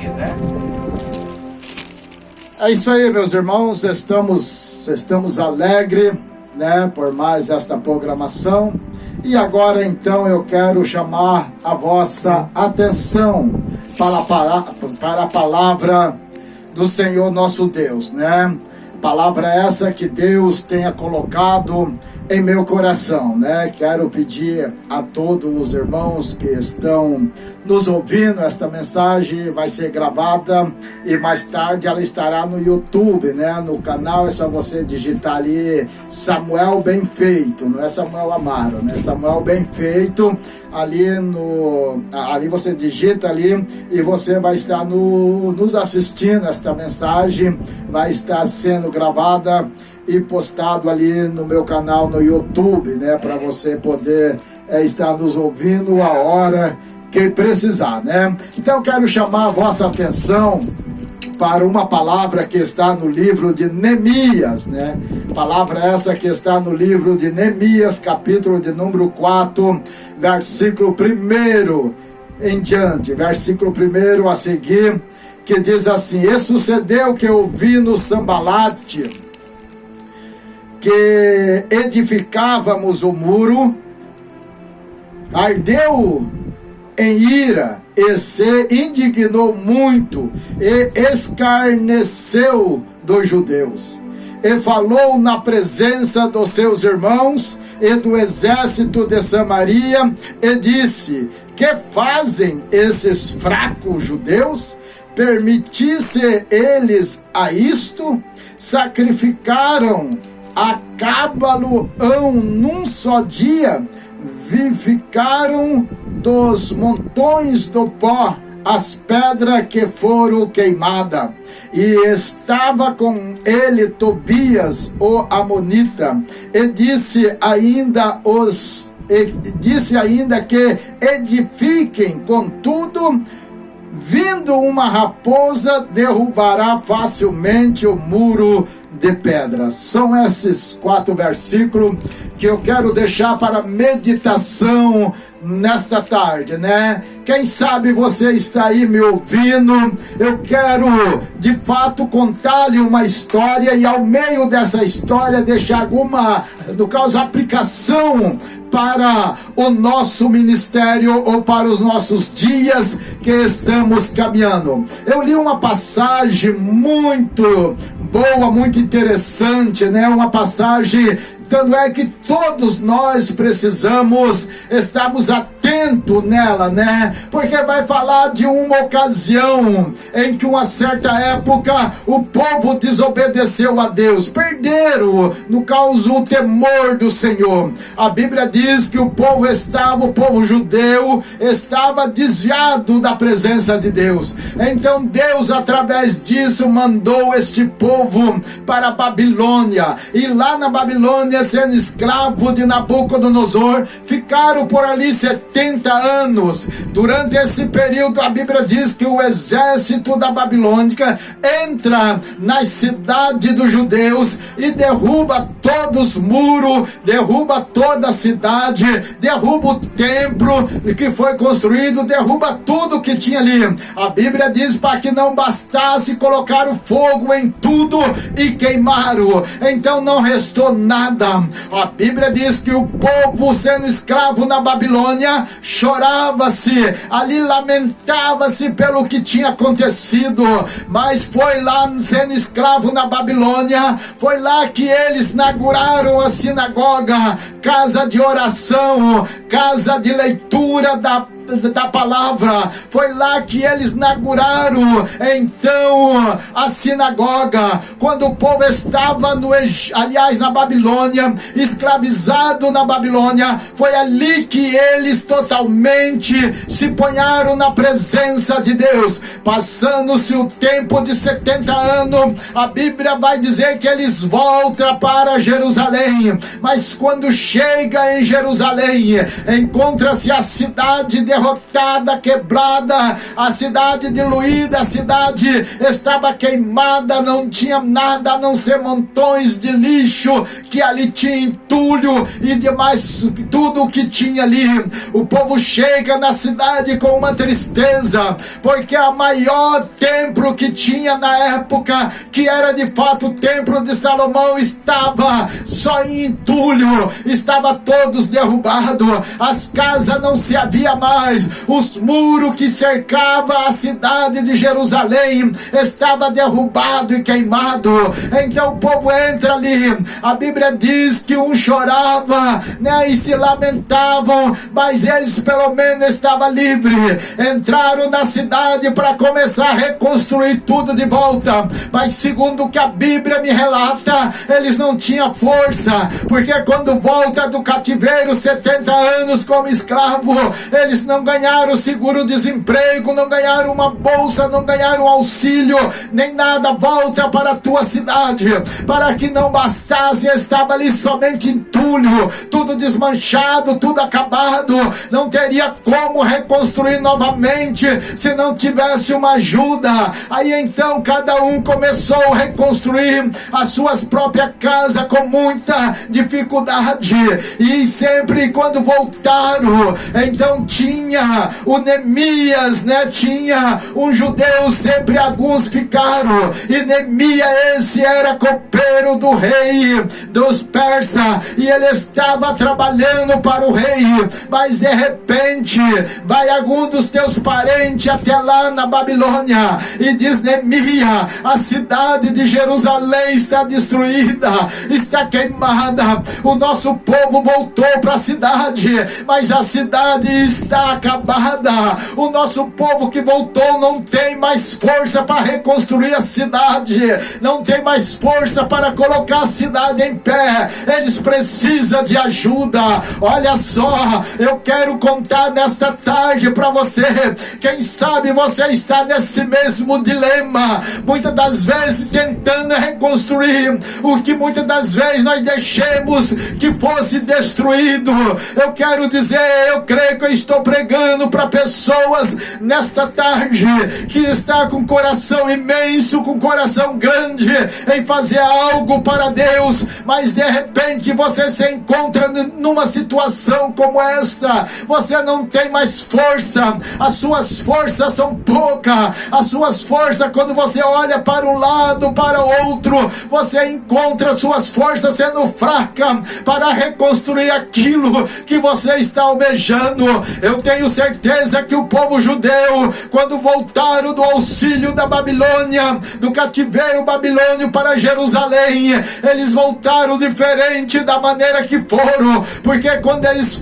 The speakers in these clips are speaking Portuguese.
quiser. É isso aí, meus irmãos, estamos alegres, né, por mais esta programação. E agora então eu quero chamar a vossa atenção para a palavra do Senhor nosso Deus, né? Palavra essa que Deus tenha colocado em meu coração, né? Quero pedir a todos os irmãos que estão nos ouvindo, esta mensagem vai ser gravada e mais tarde ela estará no YouTube, né? No canal é só você digitar ali Samuel Bem Feito, não é Samuel Amaro, né? Samuel Bem Feito, ali você digita ali e você vai estar nos assistindo. Esta mensagem vai estar sendo gravada e postado ali no meu canal no YouTube, né? Para você poder estar nos ouvindo a hora que precisar, né? Então quero chamar a vossa atenção para uma palavra que está no livro de Neemias, né? Palavra essa que está no livro de Neemias, capítulo de número 4, versículo 1 em diante, versículo 1 a seguir, que diz assim: E sucedeu que eu vi no Sambalate que edificávamos o muro, ardeu em ira e se indignou muito e escarneceu dos judeus e falou na presença dos seus irmãos e do exército de Samaria e disse: Que fazem esses fracos judeus? Permitisse eles a isto? Sacrificaram a Cabaluão num só dia, vivificaram dos montões do pó as pedras que foram queimadas, e estava com ele Tobias o amonita, e disse ainda que edifiquem, contudo, vindo uma raposa, derrubará facilmente o muro de pedras. São esses 4 versículos que eu quero deixar para meditação nesta tarde, né? Quem sabe você está aí me ouvindo, eu quero de fato contar-lhe uma história e ao meio dessa história deixar alguma, no caso, aplicação para o nosso ministério ou para os nossos dias que estamos caminhando. Eu li uma passagem muito boa, muito interessante, né? Uma passagem, tanto é que todos nós precisamos estarmos atentos nela, né? Porque vai falar de uma ocasião em que uma certa época o povo desobedeceu a Deus, perderam, no caso, o temor do Senhor. A Bíblia diz que o povo judeu estava desviado da presença de Deus. Então Deus, através disso, mandou este povo para a Babilônia, e lá na Babilônia, sendo escravo de Nabucodonosor, ficaram por ali 70 anos. Durante esse período, a Bíblia diz que o exército da Babilônica entra nas cidades dos judeus e derruba todos os muros, derruba toda a cidade, derruba o templo que foi construído, derruba tudo que tinha ali. A Bíblia diz para que não bastasse, colocaram fogo em tudo e queimaram. Então não restou nada. A Bíblia diz que o povo, sendo escravo na Babilônia, chorava-se, ali lamentava-se pelo que tinha acontecido, mas foi lá, sendo escravo na Babilônia, foi lá que eles inauguraram a sinagoga, casa de oração, casa de leitura da palavra. Foi lá que eles inauguraram então a sinagoga. Quando o povo estava na Babilônia, escravizado na Babilônia, foi ali que eles totalmente se ponharam na presença de Deus. Passando-se o tempo de 70 anos, a Bíblia vai dizer que eles voltam para Jerusalém, mas quando chega em Jerusalém, encontra-se a cidade de derrotada, quebrada, a cidade diluída, a cidade estava queimada, não tinha nada a não ser montões de lixo, que ali tinha entulho e demais, tudo o que tinha ali. O povo chega na cidade com uma tristeza, porque a maior templo que tinha na época, que era de fato o templo de Salomão, estava só em entulho, estava todos derrubados, as casas não se havia mais, os muros que cercavam a cidade de Jerusalém estava derrubado e queimado. Então o povo entra ali, a Bíblia diz que um chorava, né, e se lamentavam, mas eles pelo menos estavam livres. Entraram na cidade para começar a reconstruir tudo de volta, mas segundo o que a Bíblia me relata, eles não tinham força, porque quando volta do cativeiro, 70 anos como escravo, eles não ganharam seguro-desemprego, não ganharam uma bolsa, não ganharam auxílio, nem nada. Volta para a tua cidade, para que não bastasse, estava ali somente entulho, tudo desmanchado, tudo acabado, não teria como reconstruir novamente se não tivesse uma ajuda. Aí então cada um começou a reconstruir as suas próprias casas com muita dificuldade, e sempre quando voltaram, então tinha o Neemias, né? Tinha um judeu, sempre alguns ficaram, e Neemias esse era copeiro do rei dos persas, e ele estava trabalhando para o rei, mas de repente vai algum dos teus parentes até lá na Babilônia e diz: Neemias, a cidade de Jerusalém está destruída, está queimada, o nosso povo voltou para a cidade, mas a cidade está acabada, o nosso povo que voltou não tem mais força para reconstruir a cidade, não tem mais força para colocar a cidade em pé, eles precisam de ajuda. Olha só, eu quero contar nesta tarde para você, quem sabe você está nesse mesmo dilema, muitas das vezes tentando reconstruir o que muitas das vezes nós deixemos que fosse destruído. Eu quero dizer, eu creio que eu estou pregando para pessoas nesta tarde que está com coração imenso, com coração grande em fazer algo para Deus, mas de repente você se encontra numa situação como esta, você não tem mais força, as suas forças são poucas, as suas forças, quando você olha para um lado, para o outro, você encontra suas forças sendo fracas para reconstruir aquilo que você está almejando. Eu tenho certeza que o povo judeu, quando voltaram do auxílio da Babilônia, do cativeiro babilônio para Jerusalém, eles voltaram diferente da maneira que foram, porque quando eles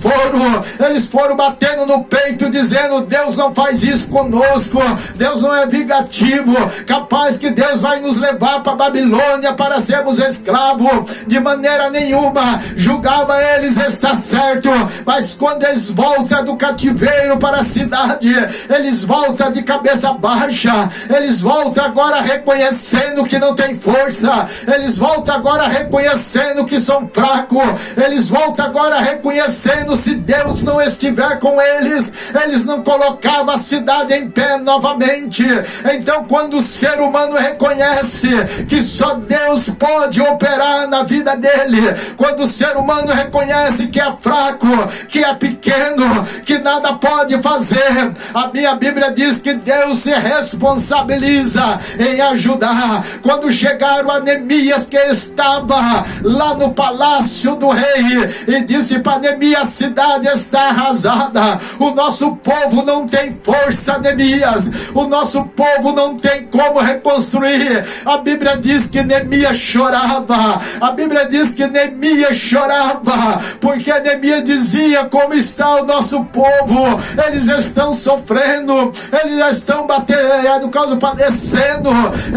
foram batendo no peito, dizendo: Deus não faz isso conosco, Deus não é vingativo, capaz que Deus vai nos levar para a Babilônia para sermos escravos, de maneira nenhuma. Julgava eles estar certo, mas quando eles voltam do cativeiro para a cidade, eles voltam de cabeça baixa, eles voltam agora reconhecendo que não tem força, eles voltam agora reconhecendo que são fracos, eles voltam agora reconhecendo, se Deus não estiver com eles, eles não colocavam a cidade em pé novamente. Então quando o ser humano reconhece que só Deus pode operar na vida dele, quando o ser humano reconhece que é fraco, que é pequeno, que nada pode fazer, a minha Bíblia diz que Deus se responsabiliza em ajudar. Quando chegaram a Neemias, que estava lá no palácio do rei, e disse para Neemias: a cidade está arrasada, o nosso povo não tem força, Neemias, o nosso povo não tem como reconstruir. A Bíblia diz que Neemias chorava, a Bíblia diz que Neemias chorava, porque Neemias dizia: como está o nosso povo, eles estão sofrendo, eles estão batendo, padecendo,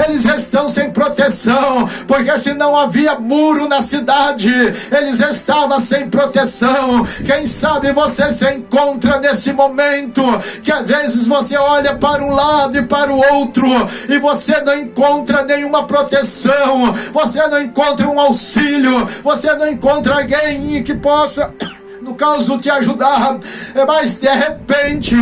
eles estão sem proteção, porque se não havia muro na cidade, eles estavam sem proteção. Quem sabe você se encontra nesse momento, que às vezes você olha para um lado e para o outro, e você não encontra nenhuma proteção, você não encontra um auxílio, você não encontra alguém que possa, no caso te ajudar, mas de repente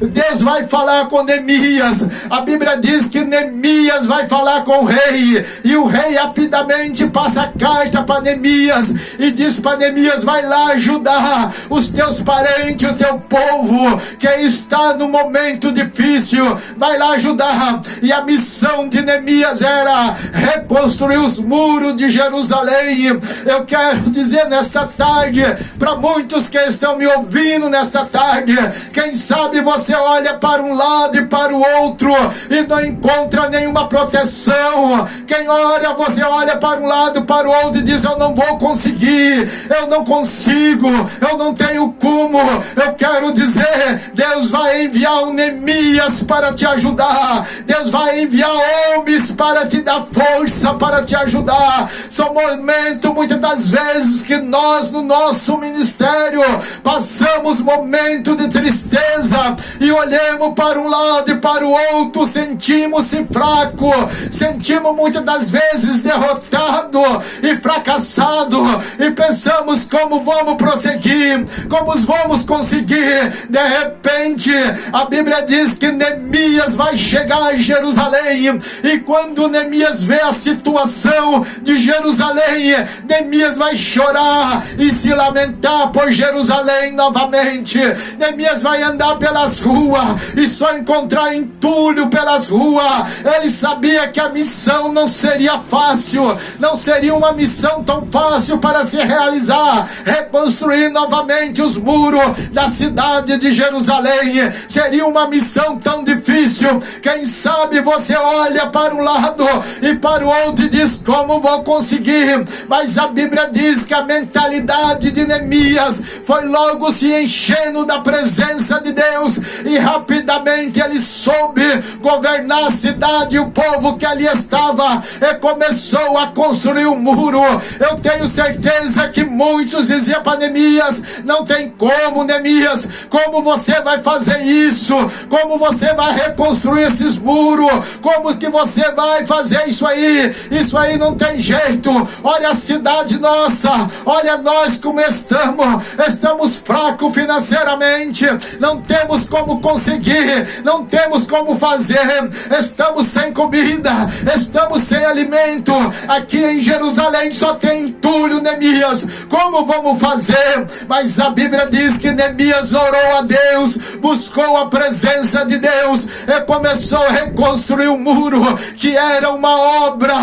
Deus vai falar com Neemias. A Bíblia diz que Neemias vai falar com o rei, e o rei rapidamente passa a carta para Neemias e diz para Neemias: vai lá ajudar os teus parentes, o teu povo que está no momento difícil, vai lá ajudar. E a missão de Neemias era reconstruir os muros de Jerusalém. Eu quero dizer nesta tarde, para muitos que estão me ouvindo nesta tarde, quem sabe você olha para um lado e para o outro e não encontra nenhuma proteção. Quem ora, você olha para um lado, para o outro e diz: eu não vou conseguir, eu não consigo, eu não tenho como. Eu quero dizer, Deus vai enviar um Neemias para te ajudar. Deus vai enviar homens para te dar força, para te ajudar. São momentos, muitas das vezes, que nós no nosso ministério passamos momentos de tristeza e olhamos para um lado e para o outro, sentimos-se fraco, sentimos muitas das vezes derrotado e fracassado, e pensamos: como vamos prosseguir, como vamos conseguir? De repente a Bíblia diz que Neemias vai chegar em Jerusalém, e quando Neemias vê a situação de Jerusalém, Neemias vai chorar e se lamentar por Jerusalém novamente. Neemias vai andar pelas ruas e só encontrar entulho pelas ruas. Ele sabia que a missão não seria fácil, não seria uma missão tão fácil para se realizar. Reconstruir novamente os muros da cidade de Jerusalém seria uma missão tão difícil. Quem sabe você olha para um lado e para o outro e diz: como vou conseguir? Mas a Bíblia diz que a mentalidade de Neemias foi logo se enchendo da presença de Deus, e rapidamente ele soube governar a cidade e o povo que ali estava, e começou a construir um muro. Eu tenho certeza que muitos diziam para Neemias: não tem como, Neemias, como você vai fazer isso? Como você vai reconstruir esses muros? Como que você vai fazer isso aí? Isso aí não tem jeito. Olha a cidade nossa, olha nós como estamos fracos financeiramente, não temos como conseguir, não temos como fazer, estamos sem comida, estamos sem alimento, aqui em Jerusalém só tem entulho, Neemias, como vamos fazer? Mas a Bíblia diz que Neemias orou a Deus, buscou a presença de Deus e começou a reconstruir o muro, que era uma obra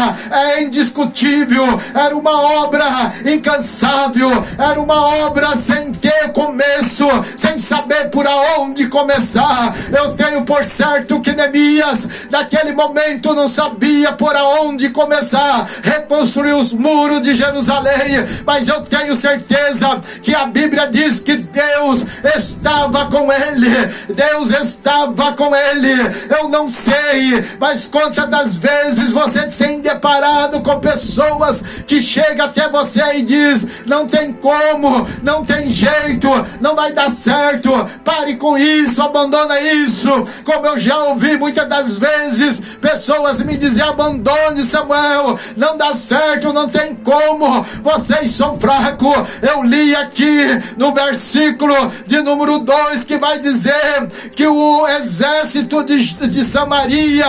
indiscutível, era uma obra incansável, era uma obra sem ter começo, sem saber por aonde começar. Eu tenho por certo que Neemias naquele momento não sabia por aonde começar, reconstruir os muros de Jerusalém, mas eu tenho certeza que a Bíblia diz que Deus estava com ele, Deus estava com ele. Eu não sei, mas quantas das vezes você tem deparado com pessoas que chegam até você e diz: não tem como, não tem jeito, não vai dar certo, pare com isso, abandona isso. Como eu já ouvi muitas das vezes pessoas me dizer: abandone, Samuel, não dá certo, não tem como, vocês são fracos. Eu li aqui no versículo de número 2 que vai dizer que o exército de Samaria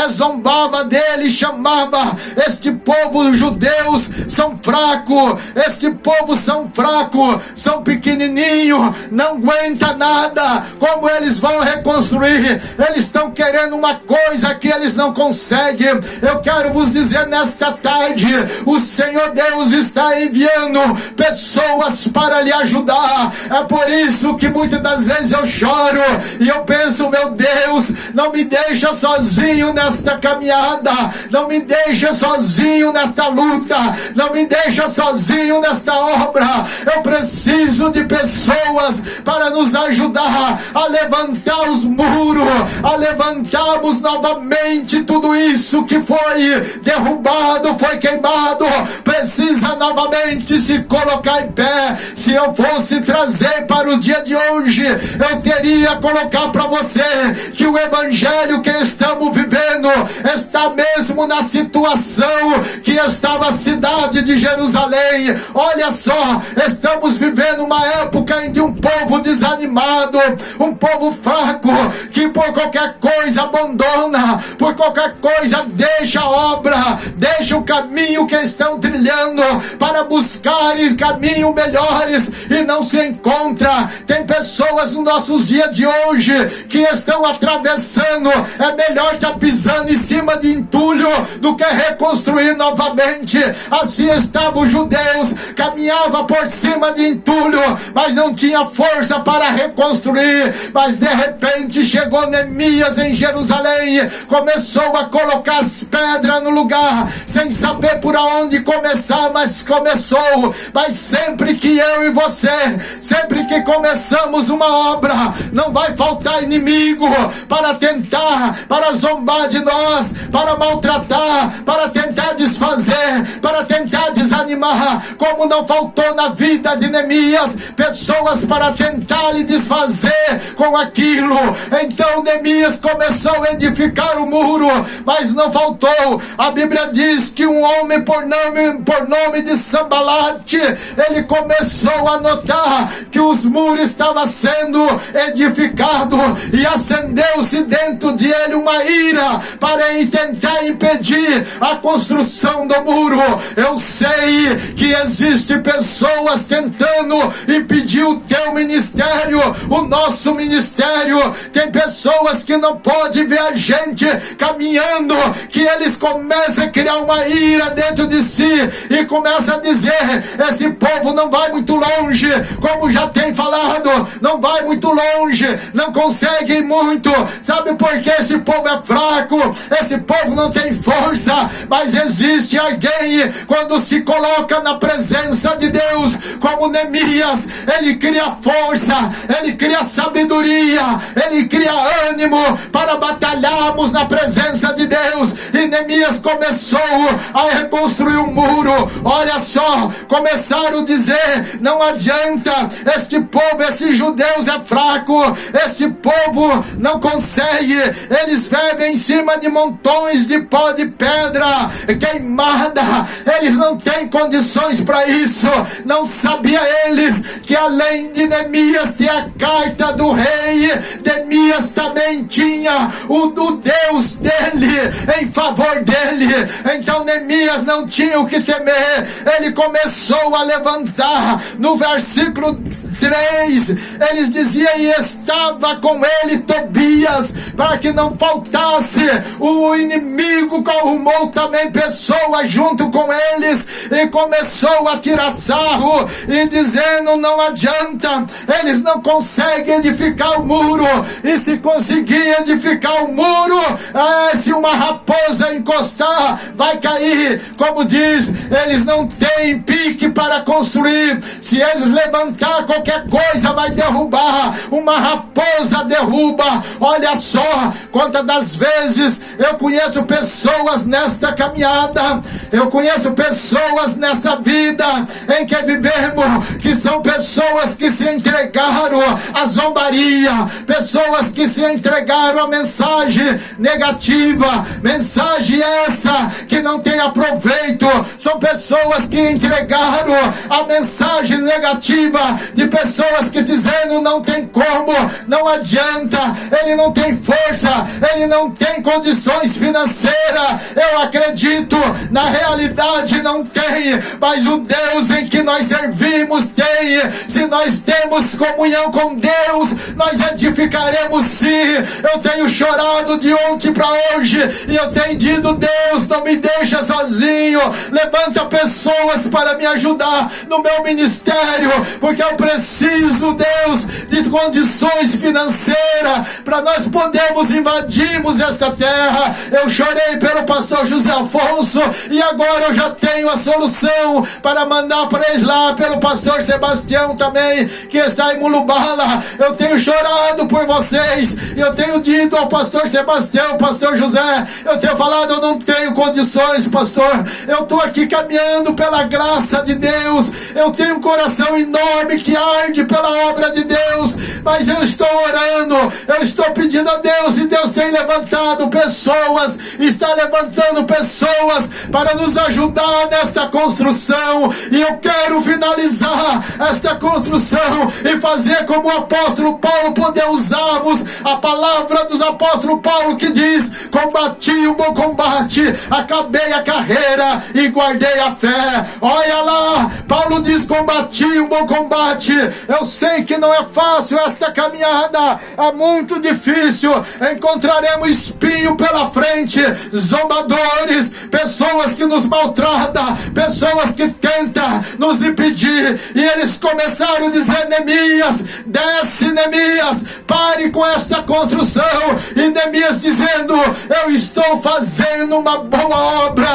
zombava dele, chamava: este povo, os judeus, são fracos, este povo são fracos, são pequenininhos, não aguenta nada, como eles vão reconstruir? Eles estão querendo uma coisa que eles não conseguem. Eu quero vos dizer nesta tarde, o Senhor Deus está enviando pessoas para lhe ajudar. É por isso que muitas das vezes eu choro e eu penso: meu Deus, não me deixa sozinho nesta caminhada, não me deixa sozinho nesta luta, não me deixa sozinho nesta obra. Eu preciso de pessoas para nos ajudar a levantar os muros, a levantarmos novamente tudo isso que foi derrubado, foi queimado, precisa novamente se colocar em pé. Se eu fosse trazer para o dia de hoje, eu teria colocar para você que o evangelho que estamos vivendo ano está mesmo na situação que estava a cidade de Jerusalém. Olha só, estamos vivendo uma época em que um povo desanimado, um povo fraco, que por qualquer coisa abandona, por qualquer coisa deixa a obra, deixa o caminho que estão trilhando para buscar caminhos melhores e não se encontra. Tem pessoas nos nossos dias de hoje que estão atravessando, é melhor estar pisando em cima de entulho do que reconstruir novamente. Assim estavam os judeus, caminhava por cima de entulho, mas não tinha força para reconstruir. Mas de repente chegou Neemias em Jerusalém, começou a colocar as pedras no lugar, sem saber por onde começar, mas começou. Mas sempre que eu e você, sempre que começamos uma obra, não vai faltar inimigo para tentar, para zombar de nós, para maltratar, para tentar desfazer, para tentar desanimar, como não faltou na vida de Neemias, pessoas para tentar lhe desfazer com aquilo. Então Neemias começou a edificar o muro, mas não faltou. A Bíblia diz que um homem por nome de Sambalate, ele começou a notar que os muros estavam sendo edificados e acendeu-se dentro de ele uma ira para tentar impedir a construção do muro. Eu sei que existem pessoas tentando impedir o teu ministério, o nosso ministério. Tem pessoas que não podem ver a gente caminhando, que eles começam a criar uma ira dentro de si e começam a dizer: esse povo não vai muito longe, como já tem falado, não vai muito longe, não consegue muito. Sabe por que esse povo é fraco? Esse povo não tem força. Mas existe alguém, quando se coloca na presença de Deus, como Neemias, ele cria força, ele cria sabedoria, ele cria ânimo para batalharmos na presença de Deus. E Neemias começou a reconstruir um muro. Olha só, começaram a dizer: não adianta, este povo, esses judeus é fraco, esse povo não consegue, eles vivem em cima de montões de pó de pedra queimada, eles não têm condições para isso. Não sabia eles que além de Neemias ter a carta do rei, Neemias também tinha o Deus dele em favor dele. Então Neemias não tinha o que temer. Ele começou a levantar. No versículo 3, eles diziam: e estava com ele Tobias, para que não faltasse. O inimigo arrumou também pessoas junto com eles e começou a tirar sarro e dizendo: não adianta, eles não conseguem edificar o muro, e se conseguir edificar o muro, se uma raposa encostar, vai cair. Como diz, eles não têm pique para construir. Se eles levantar qualquer coisa, vai derrubar. Uma raposa derruba. Olha só quantas das vezes eu conheço pessoas nesta caminhada, eu conheço pessoas nesta vida em que vivemos, que são pessoas que se entregaram à zombaria, pessoas que se entregaram à mensagem negativa, mensagem essa que não tem aproveito. São pessoas que entregaram a mensagem negativa de pessoas que dizendo: não tem como, não adianta, ele não tem força, ele não tem condições financeiras. Eu acredito, na realidade não tem, mas o Deus em que nós servimos tem. Se nós temos comunhão com Deus, nós edificaremos sim. Eu tenho chorado de ontem para hoje e eu tenho dito: Deus, não me deixa sozinho, levanta pessoas para me ajudar no meu ministério, porque eu preciso, Deus, de condições financeiras para nós podermos invadirmos esta terra. Eu chorei pelo pastor José Afonso e agora eu já tenho a solução para mandar para eles lá, pelo pastor Sebastião também, que está em Mulubala. Eu tenho chorado por vocês e eu tenho dito ao pastor Sebastião, pastor José, eu tenho falado: eu não tenho condições, pastor, eu estou aqui caminhando pela graça de Deus, eu tenho um coração enorme que tarde pela obra de Deus, mas eu estou orando, eu estou pedindo a Deus, e Deus tem levantado pessoas, está levantando pessoas para nos ajudar nesta construção, e eu quero finalizar esta construção e fazer como o apóstolo Paulo, poder usarmos a palavra dos apóstolos Paulo, que diz: combati o bom combate, acabei a carreira e guardei a fé. Olha lá, Paulo diz: combati o bom combate. Eu sei que não é fácil esta caminhada, é muito difícil, encontraremos espinho pela frente, zombadores, pessoas que nos maltratam, pessoas que tentam nos impedir, e eles começaram a dizer: Neemias, desce, Neemias, pare com esta construção. E Neemias dizendo: eu estou fazendo uma boa obra,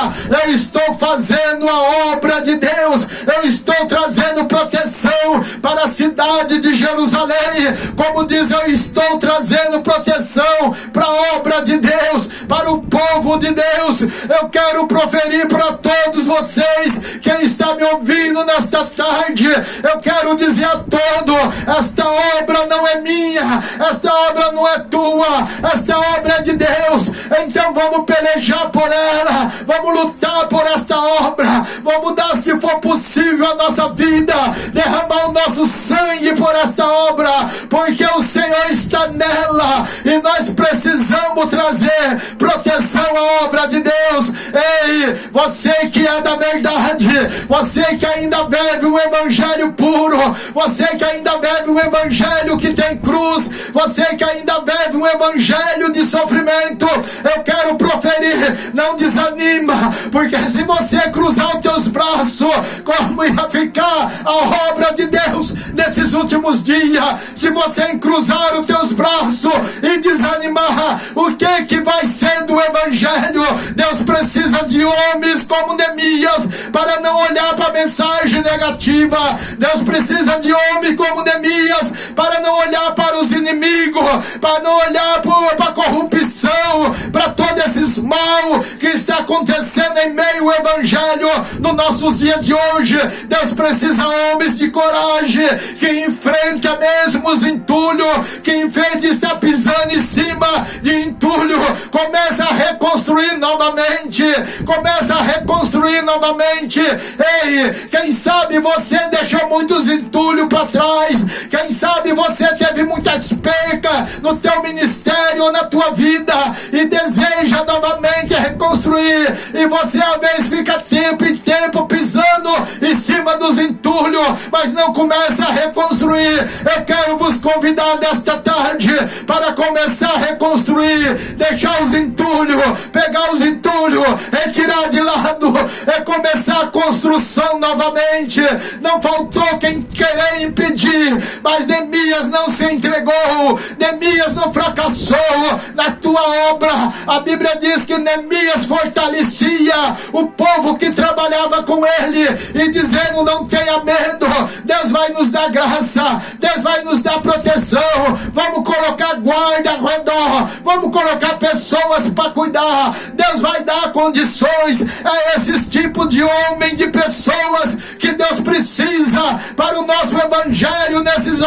eu estou fazendo a obra de Deus, eu estou trazendo proteção para a cidade de Jerusalém, como diz, eu estou trazendo proteção para a obra de Deus, para o povo de Deus. Eu quero proferir para todos vocês, quem está me ouvindo nesta tarde, eu quero dizer a todos: esta obra não é minha, esta obra não é tua, esta obra é de Deus. Então vamos pelejar por ela, vamos lutar por esta obra, vamos dar, se for possível, a nossa vida, derramar o nosso sangue por esta obra, porque o Senhor está nela, e nós precisamos trazer proteção à obra de Deus. Ei, você que é da verdade, você que ainda bebe um evangelho puro, você que ainda bebe um evangelho que tem cruz, você que ainda bebe um evangelho de sofrimento, eu quero proferir: não desanima, porque se você cruzar os teus braços, como ia ficar a obra de Deus nesses últimos dias? Se você cruzar os teus braços e desanimar, o que vai ser do evangelho? Deus precisa de homens como Neemias para não olhar para a mensagem negativa. Deus precisa de homens como Neemias para não olhar para os inimigos, para não olhar para a corrupção, para todos esses mal que está acontecendo em meio ao evangelho nos nossos dias de hoje. Deus precisa de homens de coragem, que enfrentem mesmo os entulhos, que em vez de estar pisando em cima de entulho, começa a reconstruir novamente, começa a reconstruir novamente. Ei, quem sabe você deixou muitos entulhos para trás, quem sabe você teve muitas percas no teu ministério ou na tua vida, e deseja novamente reconstruir, e você às vezes fica tempo em tempo pisando em cima dos entulhos, mas não começa a reconstruir. Eu quero vos convidar nesta tarde para começar a reconstruir, deixar os entulhos, pegar os entulhos, retirar de lado, é começar a construção novamente. Não faltou quem querer impedir, mas Neemias não se entregou, Neemias não fracassou na tua obra. A Bíblia diz que Neemias fortalecia o povo que trabalhava com ele, e dizendo: não tenha medo, Deus vai nos dar graça, Deus vai nos dar proteção, vamos colocar guarda ao redor, vamos colocar pessoas para cuidar, Deus vai dar condições. É esses tipos de homem, de pessoas que Deus precisa para o nosso evangelho